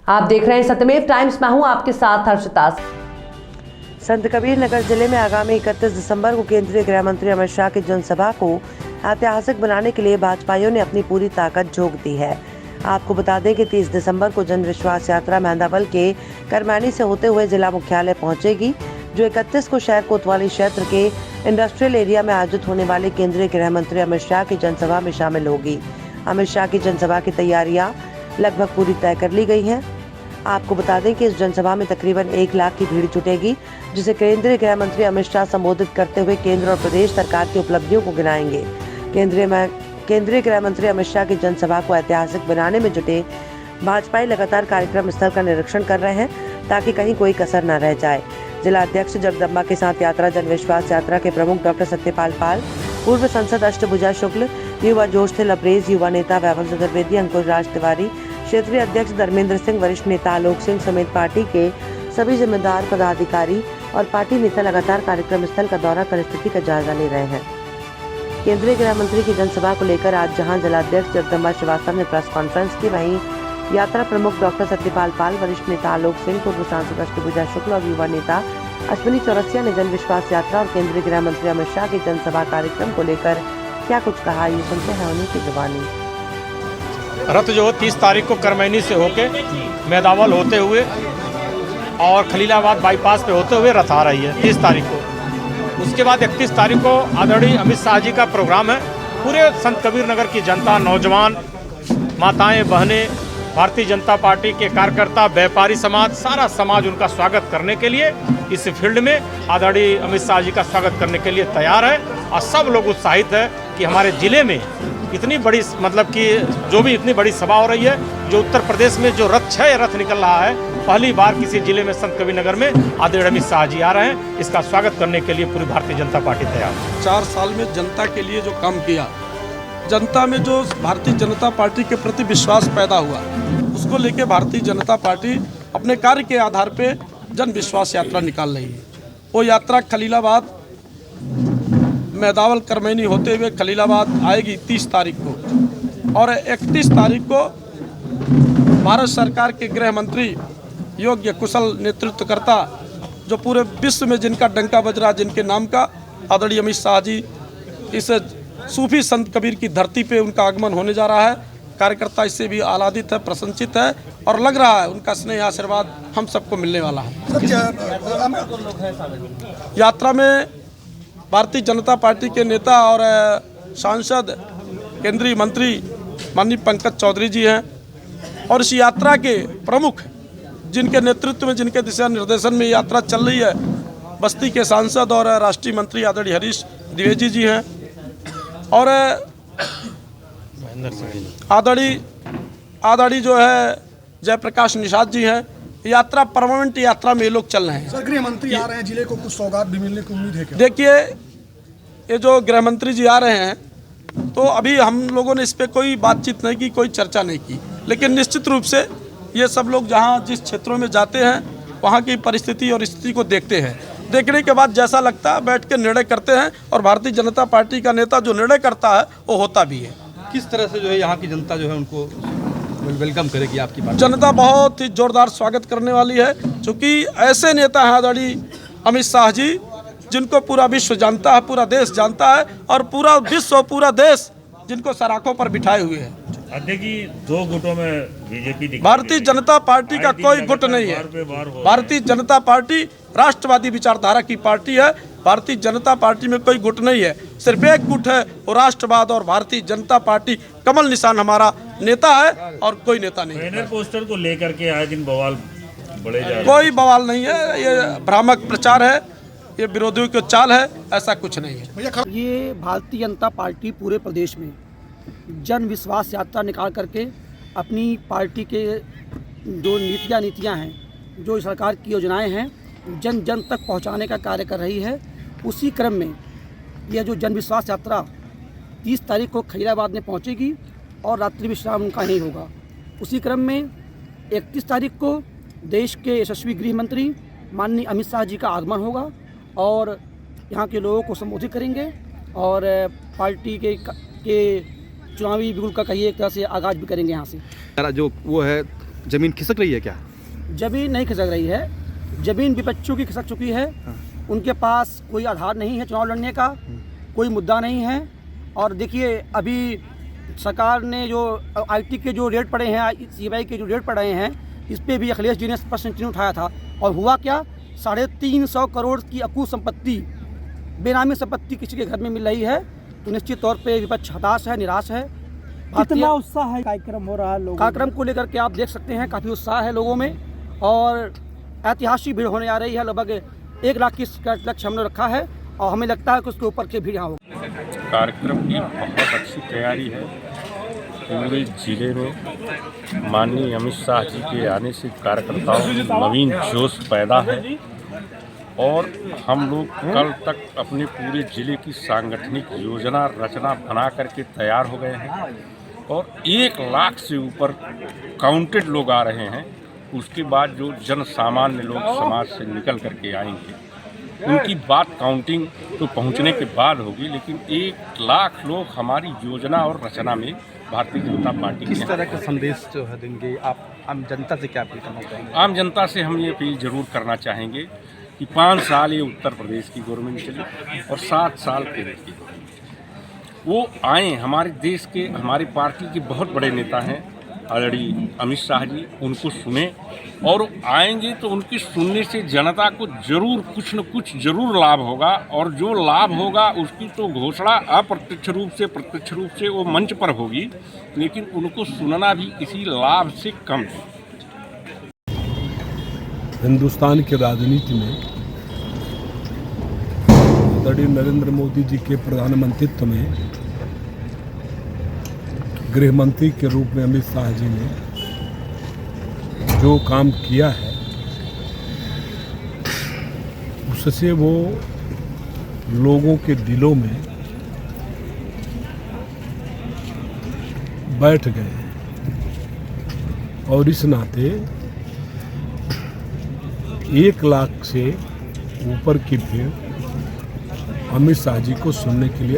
आप देख रहे हैं सत्यमेव टाइम्स, मैं हूं आपके साथ हर्षिता। संत कबीर नगर जिले में आगामी 31 दिसंबर को केंद्रीय गृह मंत्री अमित शाह की जनसभा को ऐतिहासिक बनाने के लिए भाजपाइयों ने अपनी पूरी ताकत झोंक दी है। आपको बता दें कि 30 दिसंबर को जन विश्वास यात्रा मेहंदावल के करमैनी से होते हुए जिला मुख्यालय पहुंचेगी, जो 31 को शहर कोतवाली क्षेत्र के इंडस्ट्रियल एरिया में आयोजित होने वाले केंद्रीय गृह मंत्री अमित शाह की जनसभा में शामिल होगी। अमित शाह की जनसभा की तैयारियां लगभग पूरी तय कर ली गई हैं। आपको बता दें कि इस जनसभा में तकरीबन 1 लाख की भीड़ जुटेगी, जिसे केंद्रीय गृह मंत्री अमित शाह संबोधित करते हुए केंद्र और प्रदेश सरकार की उपलब्धियों को गिनाएंगे। केंद्रीय गृह मंत्री अमित शाह की जनसभा को ऐतिहासिक बनाने में जुटे भाजपाई लगातार कार्यक्रम स्थल का निरीक्षण कर रहे हैं, ताकि कहीं कोई कसर न रह जाए। जिला अध्यक्ष जगदम्बा के साथ यात्रा जन विश्वास यात्रा के प्रमुख डॉक्टर सत्यपाल पाल, पूर्व सांसद अष्टभुजा शुक्ल, युवा जोश थे लबरेज, युवा नेता वैभव चतुर्वेदी, अंकुर राज तिवारी, क्षेत्रीय अध्यक्ष धर्मेंद्र सिंह, वरिष्ठ नेता आलोक सिंह समेत पार्टी के सभी जिम्मेदार पदाधिकारी और पार्टी नेता लगातार कार्यक्रम स्थल का दौरा कर स्थिति का जायजा ले रहे हैं। केंद्रीय गृह मंत्री की जनसभा को लेकर आज जहां जिलाध्यक्ष जगदम्बा श्रीवास्तव ने प्रेस कॉन्फ्रेंस की, वहीं यात्रा प्रमुख डॉक्टर सत्यपाल पाल, वरिष्ठ नेता आलोक सिंह, पूर्व सांसद अष्टभुजा शुक्ल और युवा नेता अश्विनी चौरसिया ने जन विश्वास यात्रा और केंद्रीय गृह मंत्री अमित शाह की जनसभा कार्यक्रम को लेकर क्या कुछ कहा, ये सुनते हैं उन्हीं की जुबानी। रथ जो 30 तारीख को करमैनी से होके मेहंदावल होते हुए और खलीलाबाद बाईपास पे होते हुए रथ आ रही है 30 तारीख को। उसके बाद 31 तारीख को आदरणीय अमित शाह जी का प्रोग्राम है। पूरे संत कबीर नगर की जनता, नौजवान, माताएं, बहनें, भारतीय जनता पार्टी के कार्यकर्ता, व्यापारी समाज, सारा समाज उनका स्वागत करने के लिए इस फील्ड में आदरणीय अमित शाह जी का स्वागत करने के लिए तैयार है। और सब लोग उत्साहित है कि हमारे ज़िले में इतनी बड़ी, मतलब कि जो भी इतनी बड़ी सभा हो रही है, जो उत्तर प्रदेश में जो रथ 6 रथ निकल रहा है, पहली बार किसी जिले में संत कबीर नगर में आदरणीय अमित शाह जी आ रहे हैं। इसका स्वागत करने के लिए पूरी भारतीय जनता पार्टी तैयार है। 4 साल में जनता के लिए जो काम किया, जनता में जो भारतीय जनता पार्टी के प्रति विश्वास पैदा हुआ, उसको लेके भारतीय जनता पार्टी अपने कार्य के आधार पे जन विश्वास यात्रा निकाल रही है। वो यात्रा खलीलाबाद मेहंदावल करमैनी होते हुए खलीलाबाद आएगी 30 तारीख को, और 31 तारीख को भारत सरकार के गृह मंत्री, योग्य कुशल नेतृत्वकर्ता, जो पूरे विश्व में जिनका डंका बज रहा, जिनके नाम का, आदरणीय अमित शाह जी, इस सूफी संत कबीर की धरती पे उनका आगमन होने जा रहा है। कार्यकर्ता इससे भी आह्लादित है, प्रसन्नचित है, और लग रहा है उनका स्नेह आशीर्वाद हम सबको मिलने वाला है। यात्रा में भारतीय जनता पार्टी के नेता और सांसद, केंद्रीय मंत्री माननीय पंकज चौधरी जी हैं, और इस यात्रा के प्रमुख, जिनके नेतृत्व में, जिनके दिशा निर्देशन में यात्रा चल रही है, बस्ती के सांसद और राष्ट्रीय मंत्री आदरणीय हरीश द्विवेदी जी हैं, और आदरणीय जो है जयप्रकाश निषाद जी हैं। यात्रा परमानेंट यात्रा में ये लोग चल रहे हैं। सर, गृह मंत्री आ रहे हैं, जिले को कुछ सौगात भी मिलने की उम्मीद है क्या? देखिए, ये जो गृह मंत्री जी आ रहे हैं, तो अभी हम लोगों ने इस पर कोई बातचीत नहीं की, कोई चर्चा नहीं की, लेकिन निश्चित रूप से ये सब लोग जहाँ जिस क्षेत्रों में जाते हैं, वहाँ की परिस्थिति और स्थिति को देखते हैं। देखने के बाद जैसा लगता है बैठ के निर्णय करते हैं, और भारतीय जनता पार्टी का नेता जो निर्णय करता है वो होता भी है। किस तरह से जो है यहाँ की जनता जो है उनको वेलकम करेगी आपकी बात? जनता बहुत ही जोरदार स्वागत करने वाली है, क्योंकि ऐसे नेता हैं आदरणीय अमित शाह जी, जिनको पूरा विश्व जानता है, पूरा देश जानता है, और पूरा विश्व, पूरा देश जिनको सराखों पर बिठाए हुए हैं। देखिए, 2 गुटों में बीजेपी, भारतीय जनता पार्टी का कोई गुट नहीं है। भारतीय जनता पार्टी राष्ट्रवादी विचारधारा की पार्टी है। भारतीय जनता पार्टी में कोई गुट नहीं है, सिर्फ एक गुट है, वो राष्ट्रवाद, और भारतीय जनता पार्टी कमल निशान हमारा नेता है, और कोई नेता नहीं है। बैनर पोस्टर को लेकर के आए दिन बवाल बढ़े जा रहे हैं। कोई बवाल नहीं है, ये भ्रामक प्रचार है, ये विरोधियों की चाल है, ऐसा कुछ नहीं है। ये भारतीय जनता पार्टी पूरे प्रदेश में जन विश्वास यात्रा निकाल करके अपनी पार्टी के जो नीतियाँ हैं, जो सरकार की योजनाएं हैं, जन जन तक पहुंचाने का कार्य कर रही है। उसी क्रम में यह जो जन विश्वास यात्रा 30 तारीख को खलीलाबाद में पहुंचेगी, और रात्रि विश्राम उनका यहीं होगा। उसी क्रम में 31 तारीख को देश के यशस्वी गृह मंत्री माननीय अमित शाह जी का आगमन होगा, और यहाँ के लोगों को संबोधित करेंगे, और पार्टी के चुनावी बिगुल का कहिए एक तरह से आगाज़ भी करेंगे यहाँ से। जो वो है जमीन खिसक रही है क्या? जमीन नहीं खिसक रही है, जमीन विपक्षों की खिसक चुकी है। उनके पास कोई आधार नहीं है चुनाव लड़ने का, कोई मुद्दा नहीं है। और देखिए अभी सरकार ने जो IT के जो रेट पड़े हैं, CBI के जो रेट पड़े हैं, इस पे भी अखिलेश जी ने प्रश्न चिन्ह उठाया था। और हुआ क्या, 350 करोड़ की अकूत संपत्ति, बेनामी संपत्ति किसी के घर में मिल रही है। तो निश्चित तौर पे विपक्ष हताश है, निराश है। कितना उत्साह है कार्यक्रम हो रहा है लोगों कार्यक्रम को लेकर के आप देख सकते हैं, काफ़ी उत्साह है लोगों में और ऐतिहासिक भीड़ होने आ रही है। लगभग 1 लाख की लक्ष्य हमने रखा है और हमें लगता है कि उसके ऊपर की भीड़ यहाँ होगी। कार्यक्रम की बहुत अच्छी तैयारी है। पूरे जिले में माननीय अमित शाह जी के आने से कार्यकर्ताओं में नवीन जोश पैदा है और हम लोग कल तक अपने पूरे जिले की सांगठनिक योजना रचना बना करके तैयार हो गए हैं और 1 लाख से ऊपर काउंटेड लोग आ रहे हैं। उसके बाद जो जन सामान्य लोग समाज से निकल करके आएंगे उनकी बात काउंटिंग तो पहुंचने के बाद होगी, लेकिन 1 लाख लोग हमारी योजना और रचना में भारतीय जनता पार्टी किस तरह का संदेश जो है देंगे आप? आम जनता से क्या अपील करना चाहेंगे? आम जनता से हम ये अपील जरूर करना चाहेंगे कि 5 साल ये उत्तर प्रदेश की गवर्नमेंट चली और 7 साल केंद्र की गवर्नमेंट। वो आए, हमारे देश के, हमारी पार्टी के बहुत बड़े नेता हैं आदरणीय अमित शाह जी, उनको सुने और आएंगे तो उनकी सुनने से जनता को जरूर कुछ न कुछ जरूर लाभ होगा और जो लाभ होगा उसकी तो घोषणा अप्रत्यक्ष रूप से प्रत्यक्ष रूप से वो मंच पर होगी, लेकिन उनको सुनना भी किसी लाभ से कम है। हिंदुस्तान की राजनीति में आदरणीय नरेंद्र मोदी जी के प्रधानमंत्रित्व में गृह मंत्री के रूप में अमित शाह जी ने जो काम किया है उससे वो लोगों के दिलों में बैठ गए और इस नाते 1 लाख से ऊपर की भीड़ अमित शाह जी को सुनने के लिए